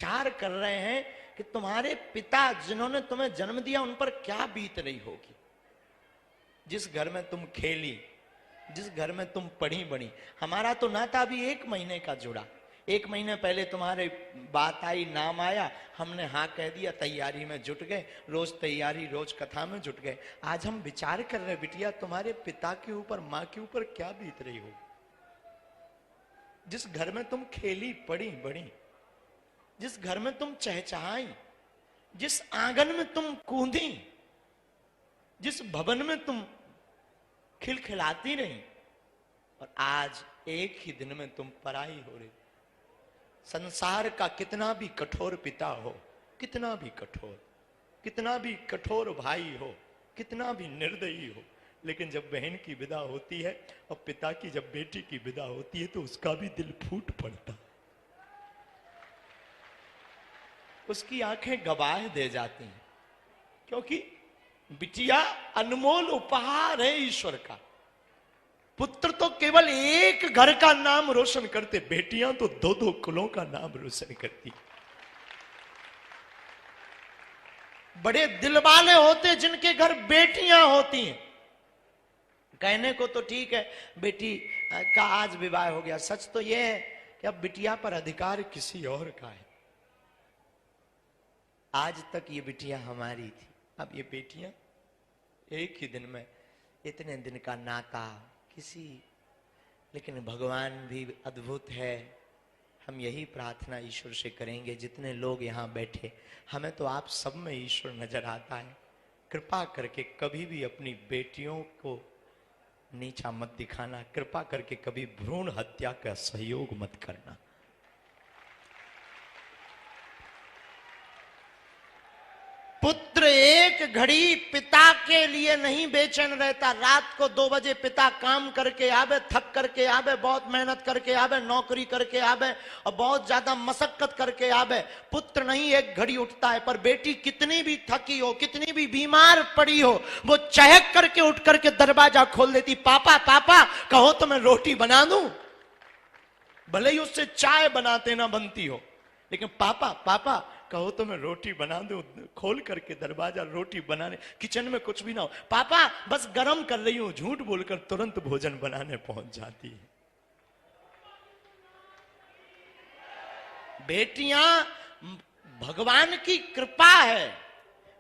विचार कर रहे हैं कि तुम्हारे पिता जिन्होंने तुम्हें जन्म दिया उन पर क्या बीत रही होगी। जिस घर में तुम खेली, जिस घर में तुम पढ़ी बड़ी। हमारा तो नाता अभी 1 महीने का जुड़ा। 1 महीने पहले तुम्हारे बात आई, नाम आया, हमने हाँ कह दिया, तैयारी में जुट गए, रोज तैयारी, रोज कथा में जुट गए। आज हम विचार कर रहे बिटिया तुम्हारे पिता के ऊपर, माँ के ऊपर क्या बीत रही होगी। जिस घर में तुम खेली पढ़ी बड़ी, जिस घर में तुम चहचहाई, जिस आंगन में तुम कूदी, जिस भवन में तुम खिलखिलाती रही, और आज एक ही दिन में तुम पराई हो रही। संसार का कितना भी कठोर पिता हो, कितना भी कठोर, कितना भी कठोर भाई हो, कितना भी निर्दयी हो, लेकिन जब बहन की विदा होती है और पिता की जब बेटी की विदा होती है तो उसका भी दिल फूट पड़ता, उसकी आंखें गवाह दे जाती हैं। क्योंकि बिटिया अनमोल उपहार है ईश्वर का। पुत्र तो केवल एक घर का नाम रोशन करते, बेटियां तो 2-2 कुलों का नाम रोशन करती। बड़े दिल वाले होते जिनके घर बेटियां होती हैं। कहने को तो ठीक है बेटी का आज विवाह हो गया, सच तो यह है कि अब बिटिया पर अधिकार किसी और का है। आज तक ये बिटिया हमारी थी, अब ये बेटियां एक ही दिन में, इतने दिन का नाता किसी। लेकिन भगवान भी अद्भुत है। हम यही प्रार्थना ईश्वर से करेंगे, जितने लोग यहाँ बैठे, हमें तो आप सब में ईश्वर नजर आता है। कृपा करके कभी भी अपनी बेटियों को नीचा मत दिखाना, कृपा करके कभी भ्रूण हत्या का सहयोग मत करना। पुत्र एक घड़ी पिता के लिए नहीं बेचैन रहता। रात को 2 बजे पिता काम करके आवे, थक करके आवे, बहुत मेहनत करके आवे, नौकरी करके आवे और बहुत ज्यादा मशक्कत करके आवे, पुत्र नहीं एक घड़ी उठता है। पर बेटी कितनी भी थकी हो, कितनी भी बीमार पड़ी हो, वो चहक करके उठ करके दरवाजा खोल देती। पापा पापा कहो तो मैं रोटी बना दूं। भले ही उससे चाय बनाते ना बनती हो, लेकिन पापा पापा कहो तो मैं रोटी बना दूं। खोल करके दरवाजा, रोटी बनाने, किचन में कुछ भी ना हो, पापा बस गरम कर रही हूं, झूठ बोलकर तुरंत भोजन बनाने पहुंच जाती है। बेटियां भगवान की कृपा है,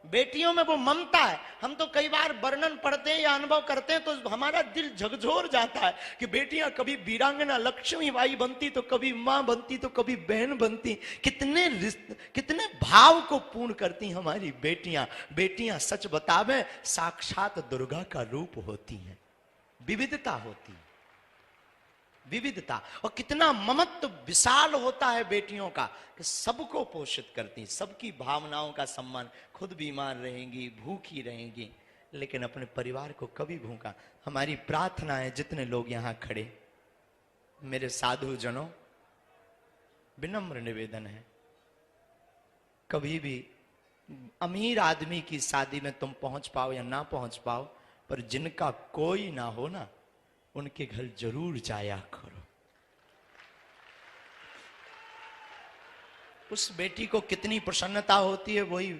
बेटियों में वो ममता है। हम तो कई बार वर्णन पढ़ते हैं या अनुभव करते हैं तो हमारा दिल झकझोर जाता है कि बेटियां कभी वीरांगना लक्ष्मीबाई बनती, तो कभी मां बनती, तो कभी बहन बनती। कितने भाव को पूर्ण करती हमारी बेटियां। बेटियां सच बतावे साक्षात दुर्गा का रूप होती हैं। विविधता होती है, विविधता। और कितना ममत्व विशाल होता है बेटियों का कि सबको पोषित करती, सबकी भावनाओं का सम्मान। खुद बीमार रहेंगी, भूखी रहेंगी, लेकिन अपने परिवार को कभी भूखा। हमारी प्रार्थना है, जितने लोग यहां खड़े, मेरे साधु जनों, विनम्र निवेदन है, कभी भी अमीर आदमी की शादी में तुम पहुंच पाओ या ना पहुंच पाओ, पर जिनका कोई ना हो ना, उनके घर जरूर जाया करो। उस बेटी को कितनी प्रसन्नता होती है वही